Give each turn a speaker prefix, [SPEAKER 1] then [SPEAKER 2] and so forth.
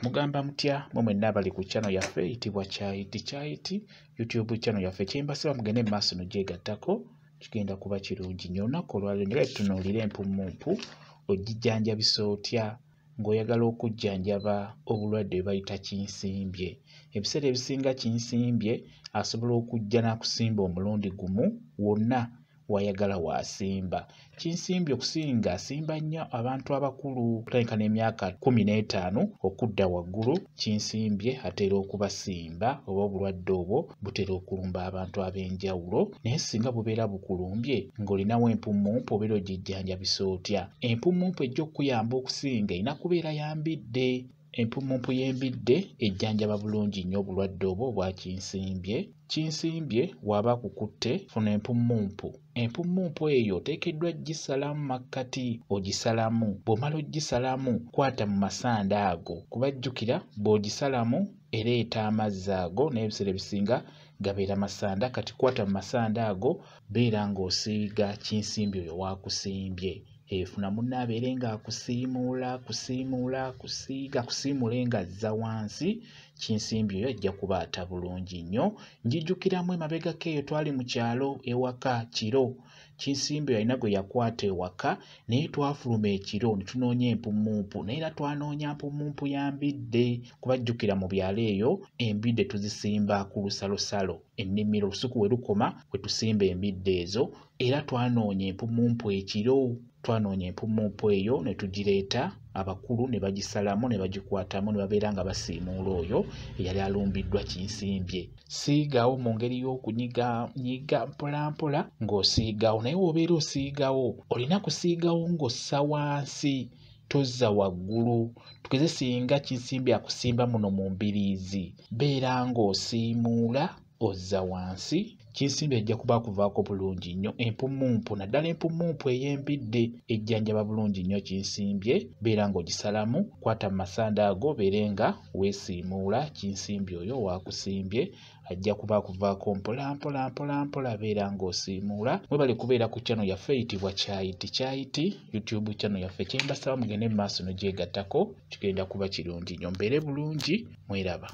[SPEAKER 1] Mugamba mutya mwe mwenna abali ku channel yaffe eyitibwa Kyayiti YouTube channel yaffe kyembasaba mugende mu maaso nogyegattako kigenda kuba kirungi nnyo. Olunaku olwaleero njagala tutunuulire empumumpu ogijjanjabisa otya ng'oyagala okujjanjaba obulwadde bwe bayita kinsimbye. Ebiseera ebisinga kinsimbye asobola okujja n'akusimba omulundi gumu wonna wayagala waasimba. Kinsimbye okusinga asimba nnyo abantu abakulu okutandika n'emyaka 15 okudda waggulu. Kinsimbye atera okubasimba oba obulwadde obwo butera okulumba abantu ab'enjawulo. Naye singa bubeera bukulumbye ng'olinawo empumumpu obeera ogijjanjabisa otya? Empumumpu ejja okukuyamba okusinga erina kubeera yambidde. Empumumpu y'embidde ejjanjaba bulungi nnyo obulwadde obwo obwa kinsimbye. Kinsimbye bw'aba akukutte funa empumumpu. Empumumpu eyo oteekeddwa gisalamu makkati, ogisalamu. Bw'omala ogisalamu kwata mu masanda ago kuba jjukira bw'ogisalamu ereeta amazzi ago n'ebiseera ebisinga gabeera masanda. Kati kwata mu masanda ago beera ng'osiiga kinsimbye oyo waakusimbye. Efuna munno abeere ng'akusiimuula akusiimule ng'azza wansi. Kinsimbye oyo ajja kuba atabulungi nnyo. Njijjukiramu emabegako eyo twali mu kyalo ewaka kiro. Kinsimbye alina gwe yakwata ewaka naye twafuluma ekiro ne tunoonya empumumpu naye era twanoonya mpumumpu ya mbidde kuba jjukira mu byalo eyo embidde tuzisimba ku lusalosalo. Ennimiro olusuku we lukoma we tusimba embidde ezo era twanoonya empumumpu ekiro. Twanoonya empumumpu eyo ne tugireeta abakulu ne bagisalamu ne bagikwatamu ne babeera nga basiimuula oyo eyali alumbiddwa kinsimbye. Siigawo mu ngeri y'okunyiga mpola mpola ng'osiigawo, naye w'obeera osiigawo olina kusiigawo ng'ossa wansi tozza waggulu. Tugeze singa kinsimbye akusimba muno mu mbiriizi, beera ng'osiimuula ozza wansi. Kinsimbye ejja kuba kuvaako bulungi nnyo. Empumumpu naddala empumumpu ey'embidde ejjanjaba bulungi nnyo kinsimbye. Beera ng'ogisalamu, kwata mu masanda ago beere nga weesiimuula. Kinsimbye oyo waakusimbye ajja kuba kuvaako mpola beera ng'osiimuula. Mwebale kubeera ku channel yaffe eyitibwa Kyayiti YouTube channel yaffe. Kyembasaba mugende mu maaso nogyegattako kigenda kuba kirungi nnyo. Mbeere bulungi, mweraba.